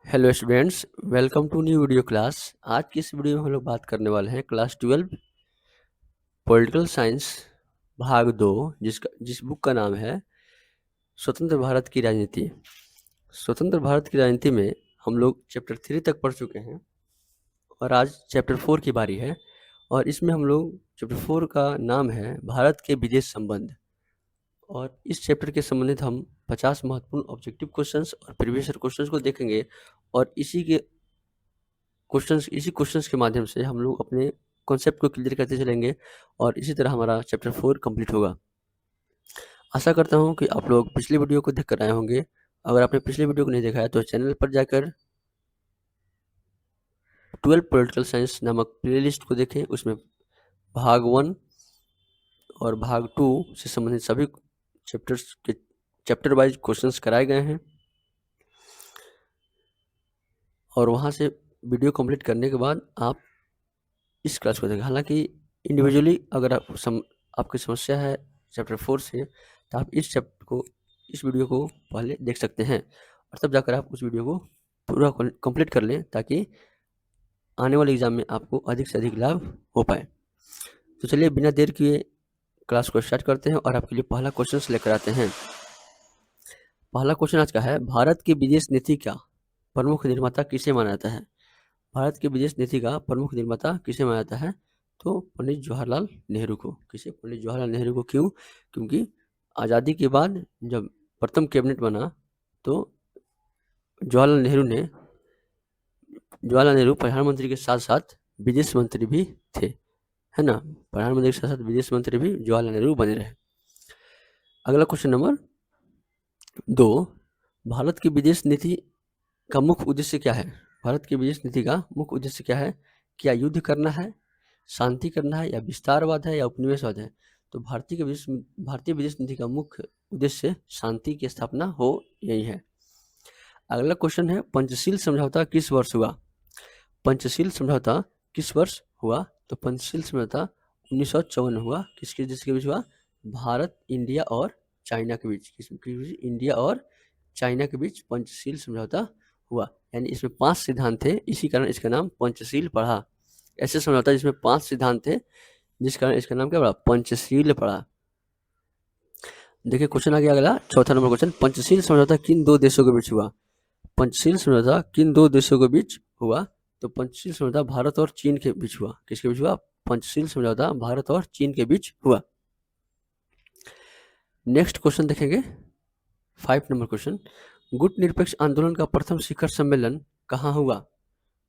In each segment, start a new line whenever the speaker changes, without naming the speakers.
Hello students, welcome to new video class. आज की इस वीडियो में हम लोग बात करने वाले हैं क्लास 12 पॉलिटिकल साइंस भाग 2, जिस बुक का नाम है स्वतंत्र भारत की राजनीति। स्वतंत्र भारत की राजनीति में हम लोग चैप्टर 3 तक पढ़ चुके हैं और आज चैप्टर 4 की बारी है। और इसमें हम लोग चैप्टर 4 का नाम है भारत के विदेश संबंध। और इस चैप्टर के संबंधित हम 50 महत्वपूर्ण ऑब्जेक्टिव क्वेश्चंस और प्रीवियस ईयर क्वेश्चंस को देखेंगे और इसी क्वेश्चंस के माध्यम से हम लोग अपने कॉन्सेप्ट को क्लियर करते चलेंगे और इसी तरह हमारा चैप्टर 4 कंप्लीट होगा। आशा करता हूँ कि आप लोग पिछली वीडियो को देख कर आए होंगे। अगर आपने पिछली वीडियो को नहीं देखा है तो चैनल पर जाकर 12 पॉलिटिकल साइंस नामक प्लेलिस्ट को देखें। उसमें भाग 1 और भाग 2 से संबंधित सभी चैप्टर वाइज क्वेश्चंस कराए गए हैं और वहाँ से वीडियो कंप्लीट करने के बाद आप इस क्लास को देखें। हालांकि इंडिविजुअली अगर आपकी समस्या है चैप्टर 4 से, तो आप इस वीडियो को पहले देख सकते हैं और तब जाकर आप उस वीडियो को पूरा कंप्लीट कर लें ताकि आने वाले एग्जाम में आपको अधिक से अधिक लाभ हो पाए। तो चलिए बिना देर किए क्लास को स्टार्ट करते हैं और आपके लिए पहला क्वेश्चन लेकर आते हैं। पहला क्वेश्चन आज का है, भारत की विदेश नीति का प्रमुख निर्माता किसे माना जाता है? भारत की विदेश नीति का प्रमुख निर्माता किसे माना जाता है? तो पंडित जवाहरलाल नेहरू को। किसे? पंडित जवाहरलाल नेहरू को। क्यों? क्योंकि आज़ादी के बाद जब प्रथम कैबिनेट बना तो जवाहरलाल नेहरू प्रधानमंत्री के साथ साथ विदेश मंत्री भी थे, है ना। प्रधानमंत्री के साथ साथ विदेश मंत्री भी जवाहरलाल नेहरू बने रहे। अगला क्वेश्चन नंबर 2, भारत की विदेश नीति का मुख्य उद्देश्य क्या है? भारत की विदेश नीति का मुख्य उद्देश्य क्या है? क्या युद्ध करना है, शांति करना है, या विस्तारवाद है, या उपनिवेशवाद है? तो भारतीय विदेश नीति का मुख्य उद्देश्य शांति की स्थापना हो यही है। अगला क्वेश्चन है, पंचशील समझौता किस वर्ष हुआ? पंचशील समझौता किस वर्ष हुआ? तो पंचशील समझौता 1954 हुआ। किसके जिसके बीच हुआ? भारत, इंडिया और चाइना के बीच। इंडिया और चाइना के बीच पंचशील समझौता हुआ। यानी इसमें 5 सिद्धांत थे, इसी कारण इसका नाम पंचशील पड़ा। ऐसे समझौता जिसमें 5 सिद्धांत थे, जिस कारण इसका नाम क्या पड़ा? पंचशील पड़ा। देखिए क्वेश्चन आ गया अगला, चौथा नंबर क्वेश्चन, पंचशील समझौता किन 2 देशों के बीच हुआ? पंचशील समझौता किन 2 देशों के बीच हुआ? तो पंचशील समझौता भारत और चीन के बीच हुआ। किसके बीच हुआ? पंचशील समझौता भारत और चीन के बीच हुआ। नेक्स्ट क्वेश्चन देखेंगे, 5 नंबर क्वेश्चन, गुट निरपेक्ष आंदोलन का प्रथम शिखर सम्मेलन कहाँ हुआ?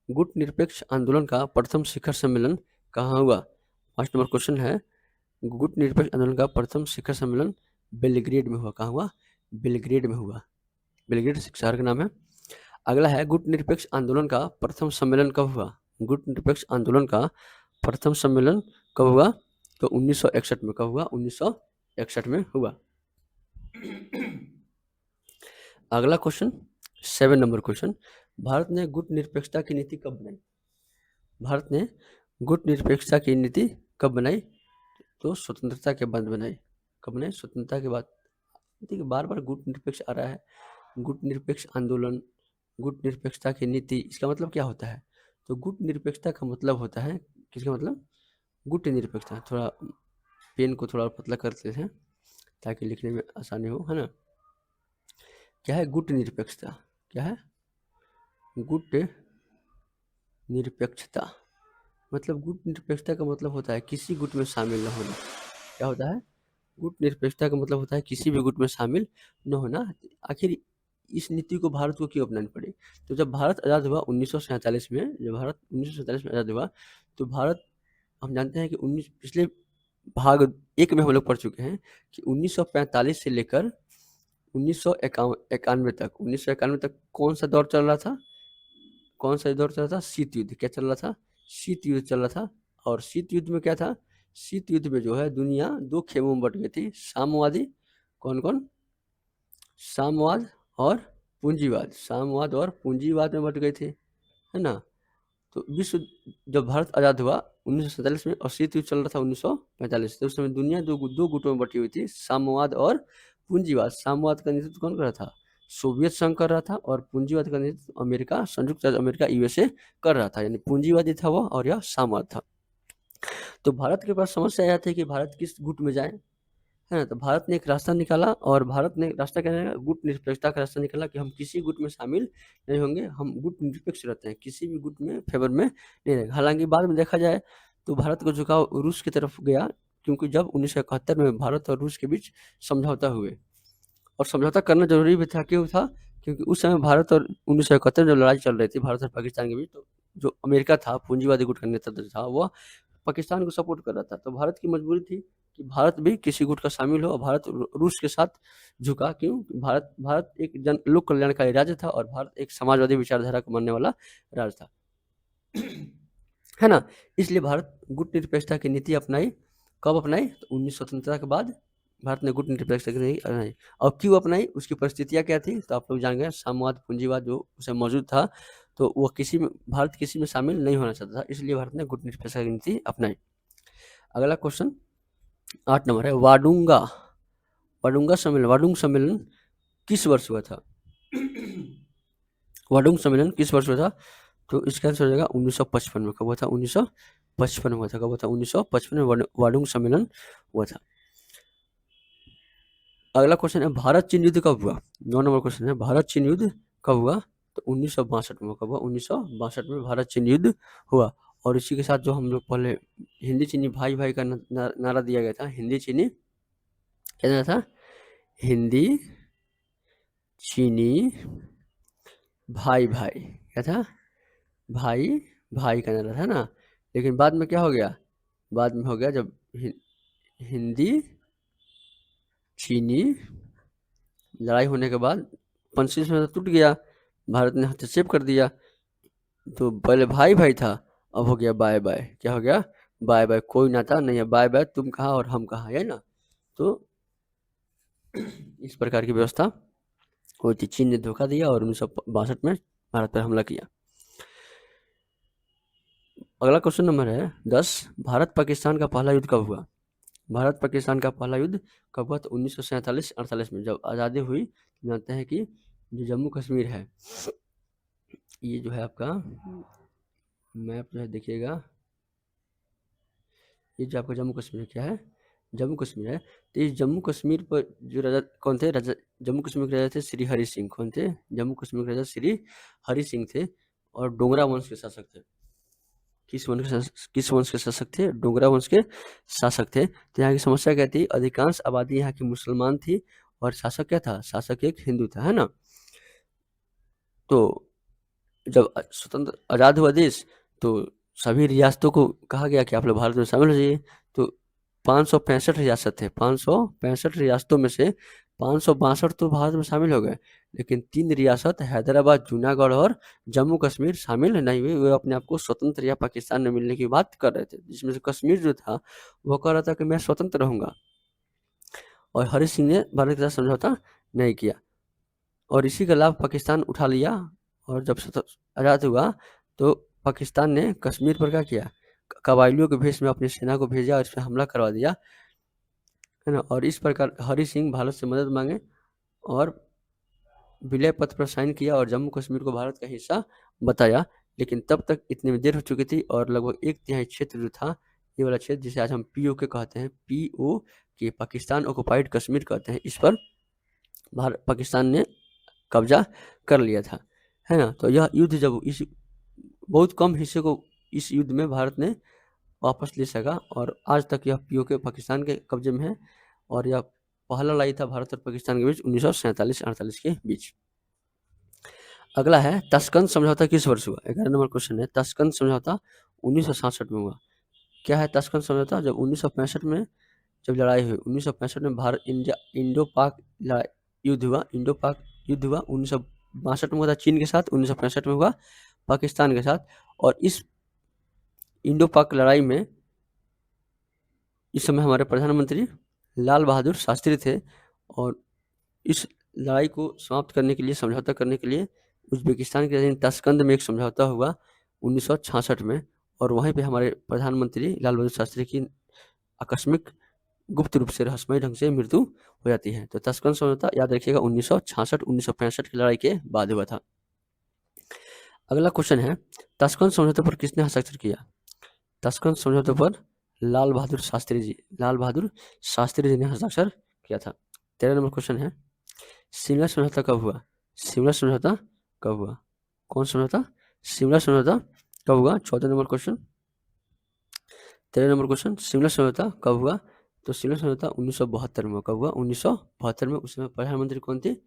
गुट निरपेक्ष आंदोलन का प्रथम शिखर सम्मेलन कहाँ हुआ? 5 नंबर क्वेश्चन है, गुट निरपेक्ष आंदोलन का प्रथम शिखर सम्मेलन बेलग्रेड में हुआ। कहाँ हुआ? बेलग्रेड में हुआ। बेलग्रेड शहर का नाम है। अगला है, गुट निरपेक्ष आंदोलन का प्रथम सम्मेलन कब हुआ? गुट निरपेक्ष आंदोलन का प्रथम सम्मेलन कब हुआ? तो 1961 में। कब हुआ? 1961 में हुआ। अगला क्वेश्चन 7 नंबर क्वेश्चन, भारत ने गुट निरपेक्षता की नीति कब बनाई? भारत ने गुट निरपेक्षता की नीति कब बनाई? तो स्वतंत्रता के बाद बनाई। कब बनाई? स्वतंत्रता के बाद। देखिए बार बार गुट निरपेक्ष आ रहा है। गुट निरपेक्ष आंदोलन, गुट निरपेक्षता की नीति, इसका मतलब क्या होता है? तो गुट निरपेक्षता का मतलब होता है, किसका मतलब? गुट निरपेक्षता। थोड़ा पेन को थोड़ा पतला करते हैं ताकि लिखने में आसानी हो, है ना। क्या है गुट निरपेक्षता? क्या है गुट निरपेक्षता? मतलब गुट निरपेक्षता का मतलब होता है किसी गुट में शामिल न होना। क्या होता है? गुट निरपेक्षता का मतलब होता है किसी भी गुट में शामिल न होना। आखिर इस नीति को भारत को क्यों अपनानी पड़ी? तो जब भारत आज़ाद हुआ 1947 में, जब भारत 1947 में आज़ाद हुआ, तो भारत, हम जानते हैं कि पिछले भाग 1 में हम लोग पढ़ चुके हैं कि 1945 से लेकर 1991 तक कौन सा दौर चल रहा था? कौन सा दौर चल रहा था? शीत युद्ध। क्या चल रहा था? शीत युद्ध चल रहा था। और शीत युद्ध में क्या था? शीत युद्ध में जो है दुनिया 2 खेमों में बट गई थी। साम्यवादी, कौन कौन? साम्यवाद और पूंजीवाद। साम्यवाद और पूंजीवाद में बट गए थे, है ना। तो विश्व, जब भारत आज़ाद हुआ 1947 में और शीत युद्ध चल रहा था 1945, तो उस समय दुनिया दो गुटों में बटी हुई थी, साम्यवाद और पूंजीवाद। साम्यवाद का नेतृत्व कौन कर रहा था? सोवियत संघ कर रहा था और पूंजीवाद का नेतृत्व अमेरिका, संयुक्त राज्य अमेरिका, यूएसए कर रहा था। यानी पूंजीवादी था वो और यह सामर्थ था। तो भारत के पास समस्या यह थी कि भारत किस गुट में जाए, है ना। तो भारत ने एक रास्ता निकाला और भारत ने रास्ता क्या है, गुट निरपेक्षता का रास्ता निकाला कि हम किसी गुट में शामिल नहीं होंगे, हम गुट निरपेक्ष रहते हैं, किसी भी गुट में फेवर में नहीं रहेंगे। हालांकि बाद में देखा जाए तो भारत का झुकाव रूस की तरफ गया, क्योंकि जब 1971 में भारत और रूस के बीच समझौता हुए, और समझौता करना जरूरी भी था। क्यों था? क्योंकि उस समय भारत और 1971 में जब लड़ाई चल रही थी भारत और पाकिस्तान के बीच, तो जो अमेरिका था, पूंजीवादी गुट का नेतृत्व था, वह पाकिस्तान को सपोर्ट कर रहा था। तो भारत की मजबूरी थी कि भारत भी किसी गुट का शामिल हो, और भारत रूस के साथ झुका। क्यों? भारत एक लोक कल्याणकारी राज्य था और भारत एक समाजवादी विचारधारा को मानने वाला राज्य था, है ना। इसलिए भारत गुट निरपेक्षता की नीति अपनाई। कब अपनाई? तो 19 स्वतंत्रता के बाद भारत ने गुट निरपेक्षता की नीति अपनाई। और क्यों अपनाई, उसकी परिस्थितियां क्या थी, तो आप लोग जान गए। साम्यवाद, पूंजीवाद जो उसे मौजूद था, तो वह भारत किसी में शामिल नहीं होना चाहता था, इसलिए भारत ने गुट निरपेक्षता की नीति अपनाई। अगला क्वेश्चन 8 नंबर है, वाडुंगा वाडुंग सम्मेलन किस वर्ष हुआ था? वाडुंग सम्मेलन किस वर्ष हुआ था? तो इसका आंसर हो जाएगा 1955 में। कब हुआ था? 1955 में हुआ था। कब हुआ था? 1955 में वाडुंग सम्मेलन हुआ था। अगला क्वेश्चन है, भारत चीन युद्ध कब हुआ? 9 नंबर क्वेश्चन है, भारत चीन युद्ध कब हुआ? तो 1962 में। कब हुआ? 1962 में भारत चीन युद्ध हुआ। और इसी के साथ जो हम लोग पहले हिंदी चीनी भाई भाई का नारा दिया गया था, हिंदी चीनी क्या नारा था? हिंदी चीनी भाई भाई, क्या था? भाई भाई का नारा था ना। लेकिन बाद में क्या हो गया? बाद में हो गया जब हिंदी चीनी लड़ाई होने के बाद पंचशील समझौता टूट गया, भारत ने हस्तक्षेप कर दिया। तो पहले भाई भाई था, अब हो गया बाय बाय। क्या हो गया? Bye bye. कोई नाता नहीं है, बाय बाय, तुम कहाँ और हम कहाँ, है ना। तो इस प्रकार की व्यवस्था हुई थी। चीन ने धोखा दिया और 1962 में भारत पर हमला किया। अगला क्वेश्चन नंबर है 10, भारत पाकिस्तान का पहला युद्ध कब हुआ? भारत पाकिस्तान का पहला युद्ध कब हुआ? तो 1947-48 में, जब आज़ादी हुई। जानते हैं कि जो जम्मू कश्मीर है, ये जो है आपका मैप जो है देखिएगा, ये जो आपका जम्मू कश्मीर क्या है? जम्मू कश्मीर है। तो इस जम्मू कश्मीर पर जो राजा कौन थे? जम्मू कश्मीर के राजा थे श्री हरि सिंह। कौन थे? जम्मू कश्मीर के राजा श्री हरि सिंह थे, और डोगरा वंश के शासक थे। किस वंश के शासक थे? डोगरा वंश के शासक थे। तो यहाँ की समस्या क्या थी? अधिकांश आबादी यहाँ की मुसलमान थी, और शासक क्या था? शासक एक हिंदू था, है ना। तो जब स्वतंत्र आज़ाद हुआ देश, तो सभी रियासतों को कहा गया कि आप लोग भारत में शामिल हो जाइए। तो 565 रियासत थे, 565 रियासतों में से 562 तो भारत में शामिल हो गए, लेकिन 3 रियासत हैदराबाद, जूनागढ़ और जम्मू कश्मीर शामिल नहीं हुए। वे अपने आप को स्वतंत्र या पाकिस्तान में मिलने की बात कर रहे थे, जिसमें से कश्मीर जो था वो कह रहा था कि मैं स्वतंत्र रहूंगा, और हरि सिंह ने भारत के साथ समझौता नहीं किया, और इसी का लाभ पाकिस्तान उठा लिया। और जब आज़ाद हुआ तो पाकिस्तान ने कश्मीर पर क्या किया? कबायलियों के भेष में अपनी सेना को भेजा और इस पर हमला करवा दिया, है ना। और इस प्रकार हरि सिंह भारत से मदद मांगे और विलय पत्र पर साइन किया और जम्मू कश्मीर को भारत का हिस्सा बताया। लेकिन तब तक इतनी में देर हो चुकी थी, और लगभग 1/3 क्षेत्र जो था, ये वाला क्षेत्र जिसे आज हम POK कहते हैं, POK, पाकिस्तान ऑक्युपाइड कश्मीर कहते हैं, इस पर पाकिस्तान ने कब्जा कर लिया था, है ना। तो यह युद्ध जब इस बहुत कम हिस्से को इस युद्ध में भारत ने वापस ले सका, और आज तक यह POK पाकिस्तान के कब्जे में है। और यह पहला लड़ाई था भारत और पाकिस्तान के बीच 1947-48 के बीच। अगला है, ताशकंद समझौता किस वर्ष हुआ? 11 नंबर क्वेश्चन है, ताशकंद समझौता 1967 में हुआ। क्या है ताशकंद समझौता? जब 1965 में जब लड़ाई हुई, 1965 में भारत इंडो पाक युद्ध हुआ। 1962 में हुआ था चीन के साथ, 1965 में हुआ पाकिस्तान के साथ। और इस इंडो पाक लड़ाई में इस समय हमारे प्रधानमंत्री लाल बहादुर शास्त्री थे, और इस लड़ाई को समाप्त करने के लिए, समझौता करने के लिए उज्बेकिस्तान के राजधानी ताशकंद में एक समझौता हुआ 1966 में, और वहीं पे हमारे प्रधानमंत्री लाल बहादुर शास्त्री की आकस्मिक गुप्त रूप से रहस्यमय ढंग से मृत्यु हो जाती है। तो ताशकंद समझौता याद रखिएगा 1966-1965 की लड़ाई के बाद हुआ था। अगला क्वेश्चन है, ताशकंद समझौते पर किसने हस्ताक्षर किया? ताशकंद समझौते पर लाल बहादुर शास्त्री जी ने हस्ताक्षर किया था। 13 नंबर क्वेश्चन है, शिमला समझौता कब हुआ? शिमला समझौता कब हुआ? कौन समझौता? शिमला समझौता कब हुआ? 14 number question. 13 number question, Shimla समझौता कब हुआ? तो शिमला समझौता 1972 में। कब हुआ? 1972 में। उस समय प्रधानमंत्री कौन थी?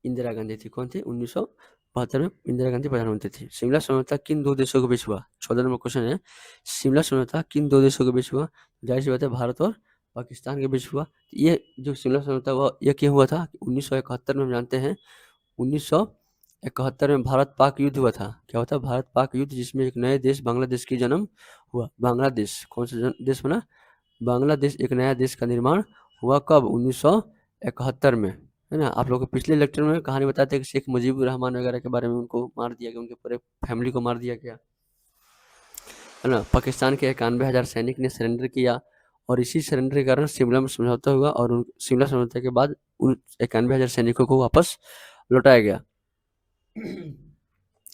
इंदिरा गांधी थी। कौन थी? 1972 में इंदिरा गांधी प्रधानमंत्री थी। शिमला समझौता किन दो देशों के बीच हुआ? 14 नंबर क्वेश्चन है, शिमला समझौता किन दो देशों के बीच हुआ? जाहिर सी बात है, भारत और पाकिस्तान के बीच हुआ। ये जो शिमला समझौता हुआ, यह क्यों हुआ था? 1971 में हम जानते हैं, 1971 में भारत पाक युद्ध हुआ था। क्या हुआ था? भारत पाक युद्ध, जिसमें एक नए देश बांग्लादेश की जन्म हुआ। बांग्लादेश कौन सा देश बना? बांग्लादेश एक नया देश का निर्माण हुआ। कब? 1971 में, है ना। आप लोगों को पिछले लेक्चर में कहानी बताए थे कि शेख मुजीबुर रहमान वगैरह के बारे में, उनको मार दिया गया, उनके पूरे फैमिली को मार दिया गया, है ना। पाकिस्तान के 91,000 सैनिक ने सरेंडर किया और इसी सरेंडर के कारण शिमला में समझौता हुआ और शिमला समझौते के बाद उन 91,000 सैनिकों को वापस लौटाया गया,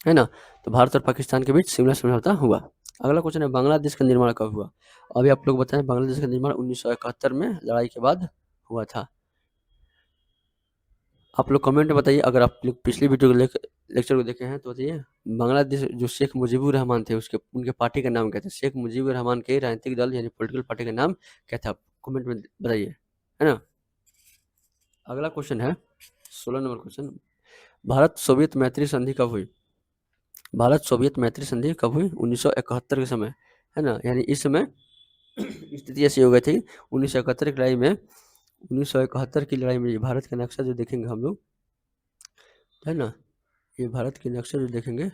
है ना। तो भारत और पाकिस्तान के बीच शिमला समझौता हुआ। अगला क्वेश्चन है, बांग्लादेश का निर्माण कब हुआ? अभी आप लोग बताएं, बांग्लादेश का निर्माण 1971 में लड़ाई के बाद हुआ था। आप लोग कमेंट में बताइए, अगर आप लोग पिछली वीडियो लेक्चर को देखे हैं तो बताइए, बांग्लादेश जो शेख मुजीबुर रहमान थे, उनके पार्टी का नाम क्या था? शेख मुजीबुर रहमान के राजनीतिक दल यानी पॉलिटिकल पार्टी का नाम क्या था? कमेंट में बताइए, है ना। अगला क्वेश्चन है 16 नंबर क्वेश्चन, भारत सोवियत मैत्री संधि कब हुई? भारत सोवियत मैत्री संधि कब हुई? 1971 के समय, है ना। यानी इस समय स्थिति ऐसी हो गई थी 1971 की लड़ाई में। 1971 की लड़ाई में ये भारत का नक्शा जो देखेंगे हम लोग, है ना, ये भारत के नक्शा जो देखेंगे,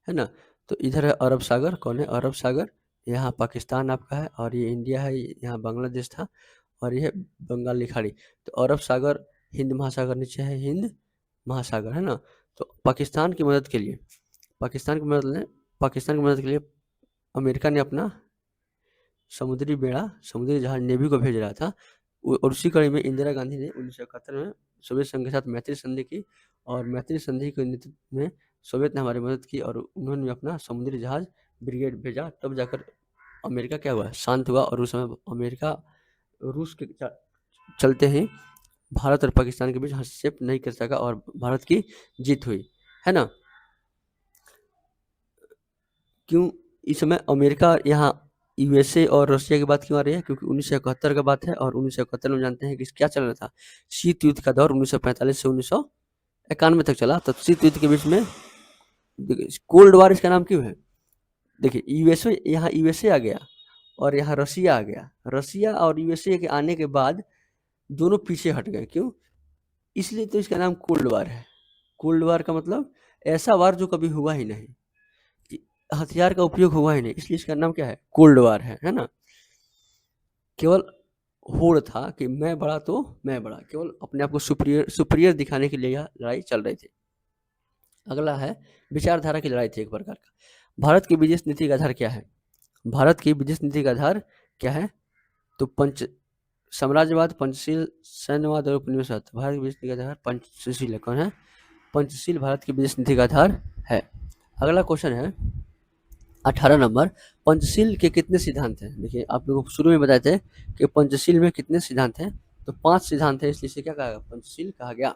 है ना, तो इधर है अरब सागर। कौन है? अरब सागर। यहाँ पाकिस्तान आपका है और ये इंडिया है, यहाँ बांग्लादेश था और ये है बंगाल की खाड़ी। तो अरब सागर, हिंद महासागर नीचे है, हिंद महासागर, है ना। तो पाकिस्तान की मदद के लिए, पाकिस्तान की मदद के लिए अमेरिका ने अपना समुद्री बेड़ा, समुद्री जहाज नेवी को भेज रहा था। और उसी कड़ी में इंदिरा गांधी ने 1971 में सोवियत संघ के साथ मैत्री संधि की और मैत्री संधि के नेतृत्व में सोवियत ने हमारी मदद की और उन्होंने अपना समुद्री जहाज ब्रिगेड भेजा। तब जाकर अमेरिका क्या हुआ? शांत हुआ। और उस समय अमेरिका रूस के चलते ही भारत और पाकिस्तान के बीच हस्तक्षेप नहीं कर सका और भारत की जीत हुई, है ना। क्यों इस समय अमेरिका यहाँ यूएसए और रशिया की बात क्यों आ रही है? क्योंकि 1971 का बात है और 1971 में जानते हैं कि क्या चल रहा था? शीत युद्ध का दौर 1945 से 1991 तक चला। तो शीत युद्ध के बीच में कोल्ड वार इसका नाम क्यों है? देखिए, यूएसए आ गया और यहाँ रशिया आ गया। रशिया और यूएसए के आने के बाद दोनों पीछे हट गए। क्यों? इसलिए तो इसका नाम कोल्ड वार है। कोल्ड वार का मतलब ऐसा वार जो कभी हुआ ही नहीं, हथियार का उपयोग हुआ ही नहीं, इसलिए इसका नाम क्या है? कोल्ड वार है ना। केवल होड़ था कि मैं बड़ा तो मैं बड़ा, केवल अपने आप को सुपीरियर दिखाने के लिए यह लड़ाई चल रही थी। अगला है, विचारधारा की लड़ाई थी एक प्रकार का। भारत की विदेश नीति का आधार क्या है? भारत की विदेश नीति का आधार क्या है? तो साम्राज्यवाद, पंचशील, सैन्यवाद और उपनिवेशवाद। भारत की विदेश नीति का आधार पंचशील है। कौन है? पंचशील भारत की विदेश नीति का आधार है। अगला क्वेश्चन है 18 नंबर, पंचशील के कितने सिद्धांत हैं? देखिए, आप लोगों को शुरू में बताए थे कि पंचशील में कितने सिद्धांत हैं, तो 5 सिद्धांत हैं, इसलिए इसे क्या कहा गया? पंचशील कहा गया।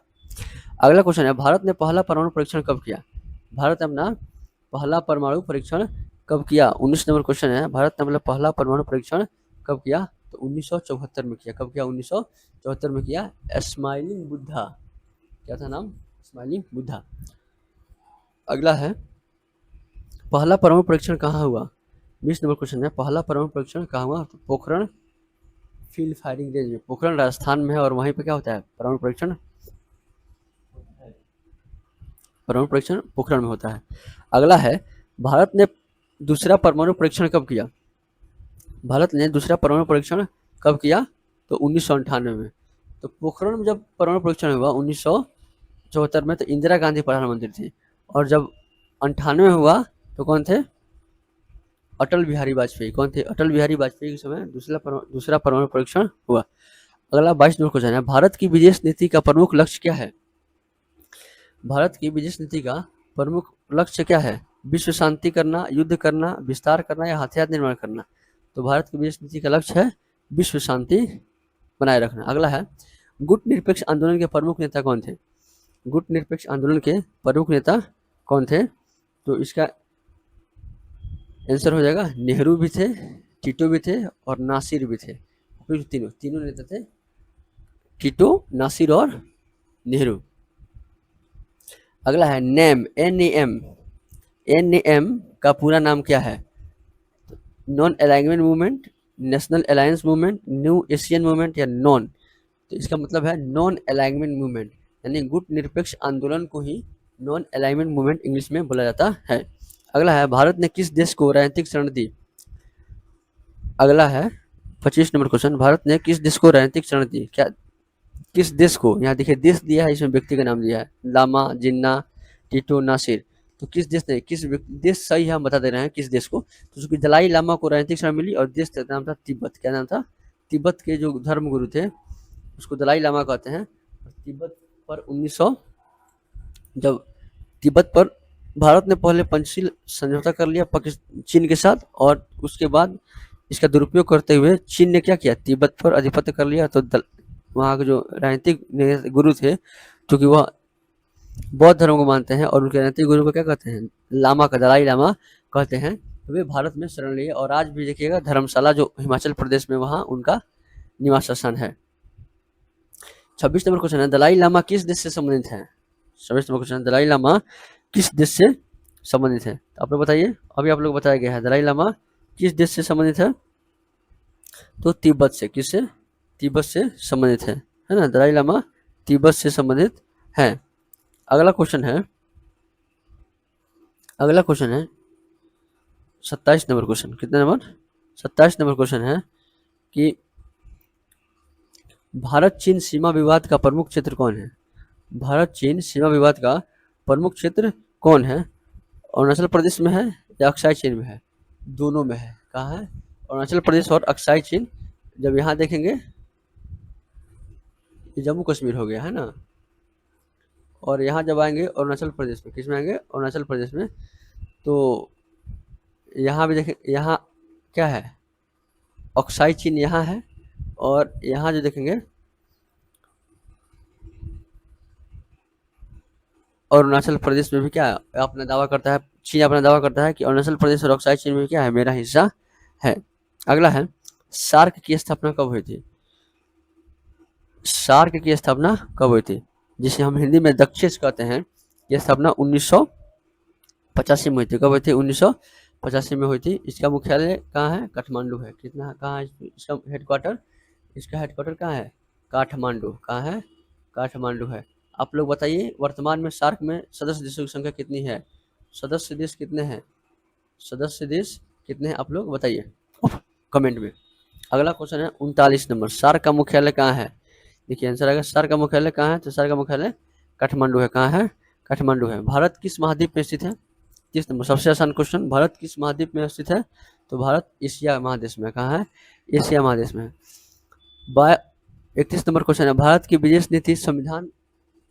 अगला क्वेश्चन है, भारत ने पहला परमाणु परीक्षण कब किया? भारत ने अपना पहला परमाणु परीक्षण कब किया? 19 नंबर क्वेश्चन है, भारत ने अपना पहला परमाणु परीक्षण कब किया? तो 1974 में किया। कब किया? 1974 में किया। स्माइलिंग बुद्धा, क्या था नाम? स्माइलिंग बुद्धा। अगला है, पहला परमाणु परीक्षण कहाँ हुआ? 20 नंबर क्वेश्चन है, पहला परमाणु परीक्षण कहाँ हुआ? तो पोखरण फील्ड फायरिंग रेंज में। पोखरण राजस्थान में है और वहीं पे क्या होता है? परमाणु परीक्षण पोखरण में होता है। अगला है, भारत ने दूसरा परमाणु परीक्षण कब किया? भारत ने दूसरा परमाणु परीक्षण कब किया? तो 1998 में। तो पोखरण में जब परमाणु परीक्षण हुआ 1974 में, तो इंदिरा गांधी प्रधानमंत्री थी और जब 98 में हुआ तो कौन थे? अटल बिहारी वाजपेयी कौन थे? अटल बिहारी वाजपेयी के समय दूसरा परमाणु परीक्षण हुआ। अगला 22 नंबर क्वेश्चन है, भारत की विदेश नीति का प्रमुख लक्ष्य क्या है? भारत की विदेश नीति का प्रमुख लक्ष्य क्या है? विश्व शांति करना, युद्ध करना, विस्तार करना या हथियार निर्माण करना? तो भारत की विदेश नीति का लक्ष्य है विश्व शांति बनाए रखना। अगला है, गुट निरपेक्ष आंदोलन के प्रमुख नेता कौन थे? गुट निरपेक्ष आंदोलन के प्रमुख नेता कौन थे? तो इसका आंसर हो जाएगा नेहरू भी थे, टीटो भी थे और नासिर भी थे। तीनों नेता थे, टीटो, नासिर और नेहरू। अगला है नेम, NAM का पूरा नाम क्या है? Non alignment movement, national alliance movement, new Asian movement या नॉन? तो इसका मतलब है नॉन अलाइनमेंट मूवमेंट, यानी गुट निरपेक्ष आंदोलन को ही नॉन अलाइनमेंट मूवमेंट इंग्लिश में बोला जाता है। अगला है, भारत ने किस देश को राजनीतिक शरण दी? अगला है 25 नंबर क्वेश्चन, भारत ने किस देश को राजनीतिक शरण दी? क्या किस देश को? यहाँ देखिए देश दिया है, इसमें व्यक्ति का नाम दिया है, लामा, जिन्ना, टीटो, नासिर। तो किस देश ने, किस देश सही है हम बता दे रहे हैं किस देश को। तो चूंकि दलाई लामा को राजनीतिक शरण मिली और देश का नाम था तिब्बत। क्या नाम था? तिब्बत के जो धर्म गुरु थे उसको दलाई लामा कहते हैं। तिब्बत पर 1900 जब तिब्बत पर भारत ने पहले पंचशील समझौता कर लिया चीन के साथ, और उसके बाद इसका दुरुपयोग करते हुए चीन ने क्या किया, तिब्बत पर आधिपत्य कर लिया। तो वहाँ के जो राजनीतिक गुरु थे, क्योंकि वह बौद्ध धर्म को मानते हैं और उनके राजनीतिक गुरु को क्या कहते हैं, लामा का, दलाई लामा कहते हैं, तो वे भारत में शरण लिए। और आज भी देखिएगा धर्मशाला जो हिमाचल प्रदेश में, वहाँ उनका निवास स्थान है। 26 नंबर क्वेश्चन है, दलाई लामा किस देश से संबंधित है? 26 नंबर क्वेश्चन, दलाई लामा किस देश से संबंधित है? आप लोग बताइए, अभी आप लोग बताया गया है दलाई लामा किस देश से संबंधित है? तो तिब्बत से। किससे? तिब्बत से संबंधित है ना? दलाई लामा तिब्बत से संबंधित है। अगला क्वेश्चन है 27 नंबर क्वेश्चन। कितना नंबर? 27 नंबर क्वेश्चन है कि भारत चीन सीमा विवाद का प्रमुख क्षेत्र कौन है? भारत चीन सीमा विवाद का प्रमुख क्षेत्र कौन है? अरुणाचल प्रदेश में है या अक्साई चीन में है? दोनों में है। कहाँ है? अरुणाचल प्रदेश और अक्साई चीन। जब यहाँ देखेंगे जम्मू कश्मीर हो गया है ना, और यहाँ जब आएंगे अरुणाचल प्रदेश में, किस में आएंगे? अरुणाचल प्रदेश में। तो यहाँ भी देखें, यहाँ क्या है, अक्साई चीन यहाँ है, और यहाँ जो देखेंगे अरुणाचल प्रदेश में भी क्या है, अपना दावा करता है, चीन अपना दावा करता है कि अरुणाचल प्रदेश और अक्साई चीन में क्या है, मेरा हिस्सा है। अगला है, सार्क की स्थापना कब हुई थी? सार्क की स्थापना कब हुई थी, जिसे हम हिंदी में दक्षेस कहते हैं? यह स्थापना 1985 में हुई थी। कब हुई थी? 1985 में हुई थी। इसका मुख्यालय कहाँ है? काठमांडू है। कितना, कहाँ है इसका हेडक्वार्टर? इसका हेडक्वार्टर कहाँ है? काठमांडू। कहाँ है? काठमांडू है। आप लोग बताइए, वर्तमान में सार्क में सदस्य देशों की संख्या कितनी है? सदस्य देश कितने हैं? सदस्य देश कितने हैं आप लोग बताइए कमेंट में। अगला क्वेश्चन है 39 नंबर, सार्क का मुख्यालय कहाँ है? देखिए आंसर आएगा, सार्क का मुख्यालय कहाँ है? तो सार्क का मुख्यालय काठमांडू है। कहाँ है? काठमांडू है। भारत किस महाद्वीप में स्थित है? 30 नंबर, सबसे आसान क्वेश्चन, भारत किस महाद्वीप में स्थित है? तो भारत एशिया महादेश में। कहाँ है? एशिया महादेश में। 31 नंबर क्वेश्चन है, भारत की विदेश नीति संविधान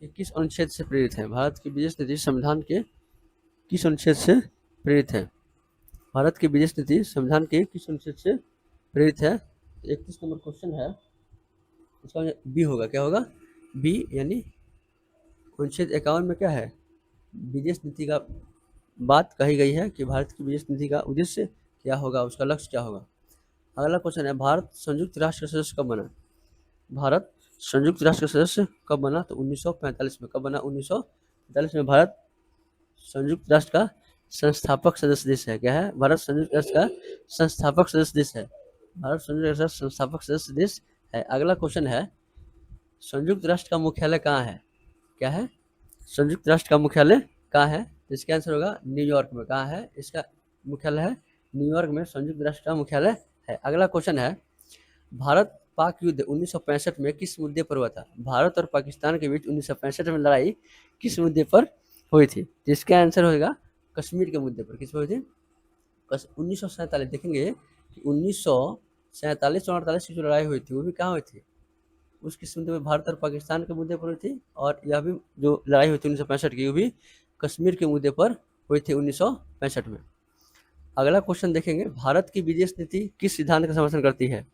के किस अनुच्छेद से प्रेरित है? भारत की विदेश नीति संविधान के किस अनुच्छेद से प्रेरित है? भारत की विदेश नीति संविधान के किस अनुच्छेद से प्रेरित है? 31 नंबर क्वेश्चन है, इसका बी होगा। क्या होगा? बी, यानी अनुच्छेद 51 में क्या है, विदेश नीति का बात कही गई है कि भारत की विदेश नीति का उद्देश्य क्या होगा, उसका लक्ष्य क्या होगा। अगला क्वेश्चन है, भारत संयुक्त राष्ट्र का सदस्य कब बना? भारत संयुक्त राष्ट्र का सदस्य कब बना? तो 1945 में। कब बना? 1945 में। भारत संयुक्त राष्ट्र का संस्थापक सदस्य देश है। क्या है? भारत संयुक्त राष्ट्र का संस्थापक सदस्य देश है। भारत संयुक्त राष्ट्र का संस्थापक सदस्य देश है। अगला क्वेश्चन है, संयुक्त राष्ट्र का मुख्यालय कहाँ है? क्या है? संयुक्त राष्ट्र का मुख्यालय कहाँ है? तो इसका आंसर होगा न्यूयॉर्क में। कहाँ है इसका मुख्यालय? है न्यूयॉर्क में संयुक्त राष्ट्र का मुख्यालय है। अगला क्वेश्चन है, भारत पाक युद्ध 1965 में किस मुद्दे पर हुआ था? भारत और पाकिस्तान के बीच 1965 में लड़ाई किस मुद्दे पर हुई थी? जिसका आंसर होगा कश्मीर के मुद्दे पर। किस पर हुई थी? 1947 देखेंगे कि 1947 और 48 की जो लड़ाई हुई थी वो भी कहाँ हुई थी, उस किस्म में भारत और पाकिस्तान के मुद्दे पर हुई थी, और यह भी जो लड़ाई हुई थी 1965 की वो भी कश्मीर के मुद्दे पर हुई थी 1965 में। अगला क्वेश्चन देखेंगे, भारत की विदेश नीति किस सिद्धांत का समर्थन करती है?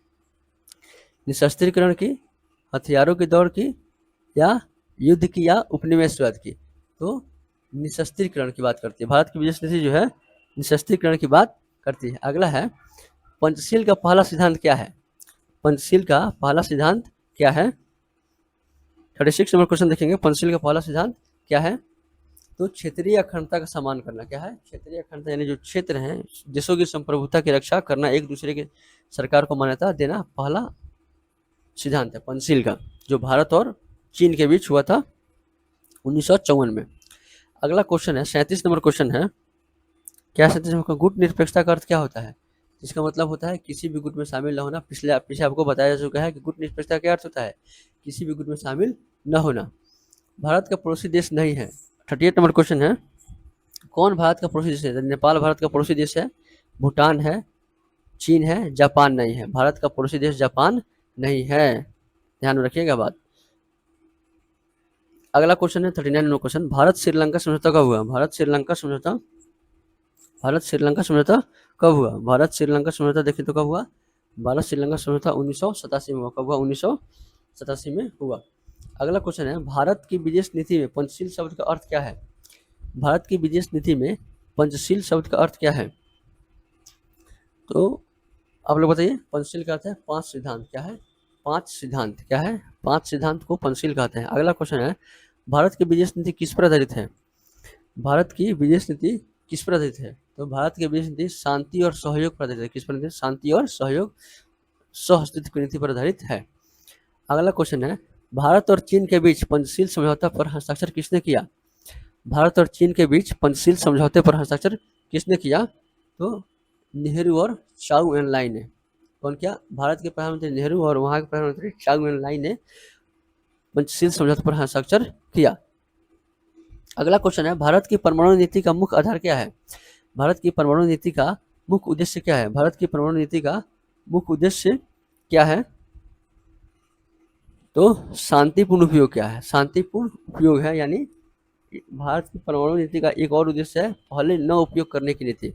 निशस्त्रीकरण की, हथियारों की दौड़ की, या युद्ध की, या उपनिवेशवाद की? तो निशस्त्रीकरण की बात करती है। भारत की विदेश नीति जो है निशस्त्रीकरण की बात करती है। अगला है, पंचशील का पहला सिद्धांत क्या है? पंचशील का पहला सिद्धांत क्या है? 36 नंबर क्वेश्चन देखेंगे, पंचशील का पहला सिद्धांत क्या है? तो क्षेत्रीय अखंडता का सम्मान करना। क्या है? क्षेत्रीय अखंडता यानी जो क्षेत्र हैं, देशों की संप्रभुता की रक्षा करना, एक दूसरे के सरकार को मान्यता देना पहला सिद्धांत है पंचशील का, जो भारत और चीन के बीच हुआ था 1954 में। अगला क्वेश्चन है 37 नंबर क्वेश्चन है, क्या 37 नंबर का, गुट निरपेक्षता का अर्थ क्या होता है? इसका मतलब होता है किसी भी गुट में शामिल न होना। पीछे आपको बताया जा चुका है कि गुट निरपेक्षता का क्या अर्थ होता है, किसी भी गुट में शामिल न होना। भारत का पड़ोसी देश नहीं है। 38 नंबर क्वेश्चन है, कौन भारत का पड़ोसी देश है? नेपाल भारत का पड़ोसी देश है, भूटान है, चीन है, जापान नहीं है। भारत का पड़ोसी देश जापान नहीं है, ध्यान में रखिएगा बात। अगला क्वेश्चन है 39 नंबर क्वेश्चन, भारत श्रीलंका समझौता कब हुआ? भारत श्रीलंका समझौता कब हुआ? भारत श्रीलंका समझौता देखिए तो कब हुआ? भारत श्रीलंका समझौता 1987 में हुआ। कब हुआ? 1987 में हुआ। अगला क्वेश्चन है, भारत की विदेश नीति में पंचशील शब्द का अर्थ क्या है? भारत की विदेश नीति में पंचशील शब्द का अर्थ क्या है? तो आप लोग बताइए। पंचशील का अर्थ है 5 सिद्धांत। क्या है? 5 सिद्धांत। क्या है? 5 सिद्धांत को पंचशील कहते हैं। अगला क्वेश्चन है, भारत की विदेश नीति किस पर आधारित है? भारत की विदेश नीति किस पर आधारित है? तो भारत की विदेश नीति शांति और सहयोग पर आधारित है। किस पर आधारित? शांति और सहयोग, सहअस्तित्व की नीति पर आधारित है। अगला क्वेश्चन है, भारत और चीन के बीच पंचशील समझौता पर हस्ताक्षर किसने किया? भारत और चीन के बीच पंचशील समझौते पर हस्ताक्षर किसने किया? तो नेहरू और चाउ एन लाई ने। कौन किया? भारत के प्रधानमंत्री नेहरू और वहाँ के प्रधानमंत्री चाउ एन लाई ने पंचशील समझौते पर हस्ताक्षर किया। अगला क्वेश्चन है, भारत की परमाणु नीति का मुख्य आधार क्या है? भारत की परमाणु नीति का मुख्य उद्देश्य क्या है? भारत की परमाणु नीति का मुख्य उद्देश्य क्या है? तो शांतिपूर्ण उपयोग। क्या है? शांतिपूर्ण उपयोग है, यानी भारत की परमाणु नीति का एक और उद्देश्य है पहले न उपयोग करने की नीति।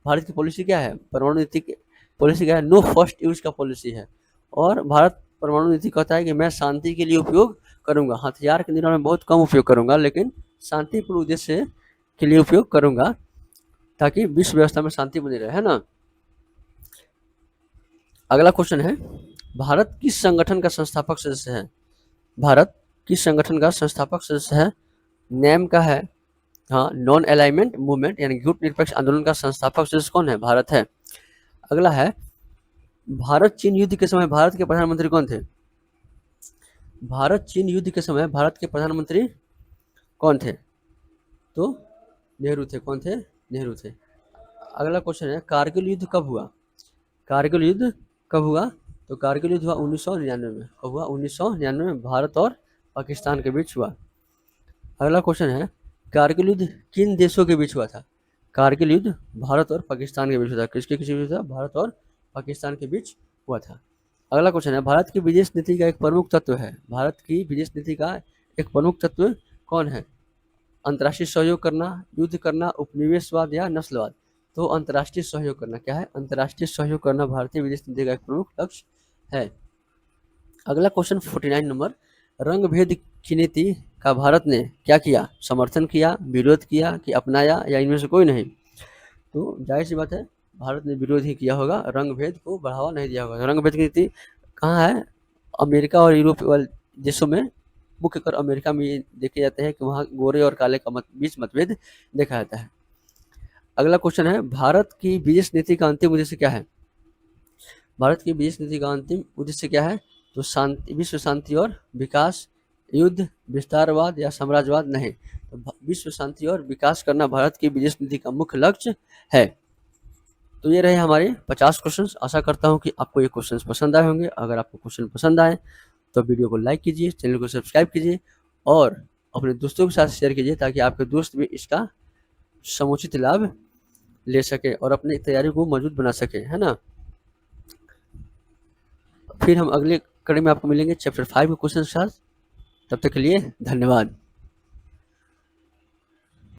भारत की पॉलिसी क्या है? परमाणु नीति की पॉलिसी क्या है? नो फर्स्ट यूज का पॉलिसी है। और भारत परमाणु नीति कहता है कि मैं शांति के लिए उपयोग करूंगा, हथियार के निर्माण में बहुत कम उपयोग करूंगा, लेकिन शांतिपूर्ण उद्देश्य के लिए उपयोग करूंगा, ताकि विश्व व्यवस्था में शांति बनी रहे, है ना। अगला क्वेश्चन है, भारत किस संगठन का संस्थापक सदस्य है? भारत किस संगठन का संस्थापक सदस्य है? नेम का है, हाँ, नॉन अलाइनमेंट मूवमेंट यानी गुट निरपेक्ष आंदोलन का संस्थापक सदस्य कौन है? भारत है। अगला है, भारत चीन युद्ध के समय भारत के प्रधानमंत्री कौन थे? भारत चीन युद्ध के समय भारत के प्रधानमंत्री कौन थे? तो नेहरू थे। कौन थे? नेहरू थे। अगला क्वेश्चन है, कारगिल युद्ध कब हुआ? कारगिल युद्ध कब हुआ? तो कारगिल युद्ध हुआ 1999 में। कब हुआ? 1999 में, भारत और पाकिस्तान के बीच हुआ। अगला क्वेश्चन है, कारगिल युद्ध किन देशों के बीच हुआ था? कारगिल युद्ध भारत और पाकिस्तान के बीच हुआ था। किसके बीच हुआ था? भारत और पाकिस्तान के बीच हुआ था। अगला क्वेश्चन है, भारत की विदेश नीति का एक प्रमुख तत्व है। भारत की विदेश नीति का एक प्रमुख तत्व कौन है? अंतर्राष्ट्रीय सहयोग करना, युद्ध करना, उपनिवेशवाद या नस्लवाद? तो अंतर्राष्ट्रीय सहयोग करना। क्या है? अंतर्राष्ट्रीय सहयोग करना भारतीय विदेश नीति का एक प्रमुख लक्ष्य है। अगला क्वेश्चन 49 नंबर, रंग भेद की नीति का भारत ने क्या किया? समर्थन किया, विरोध किया कि अपनाया, या इनमें से कोई नहीं? तो जाहिर सी बात है, भारत ने विरोध ही किया होगा, रंग भेद को बढ़ावा नहीं दिया होगा। रंग भेद की नीति कहाँ है? अमेरिका और यूरोप वाले देशों में, मुख्यकर अमेरिका में देखे जाते हैं कि वहाँ गोरे और काले का बीच मतभेद देखा जाता है। अगला क्वेश्चन है, भारत की विदेश नीति का अंतिम उद्देश्य क्या है? भारत की विदेश नीति का अंतिम उद्देश्य क्या है? तो शांति, विश्व शांति और विकास, युद्ध, विस्तारवाद या साम्राज्यवाद नहीं। तो विश्व शांति और विकास करना भारत की विदेश नीति का मुख्य लक्ष्य है। तो ये रहे हमारे 50 क्वेश्चंस। आशा करता हूँ कि आपको ये क्वेश्चंस पसंद आए होंगे। अगर आपको क्वेश्चन पसंद आए तो वीडियो को लाइक कीजिए, चैनल को सब्सक्राइब कीजिए और अपने दोस्तों के साथ शेयर कीजिए, ताकि आपके दोस्त भी इसका समुचित लाभ ले सकें और अपनी तैयारी को मजबूत बना सकें, है ना। फिर हम अगले कड़ी में आपको मिलेंगे चैप्टर 5 के क्वेश्चन के साथ। तब तक के लिए धन्यवाद।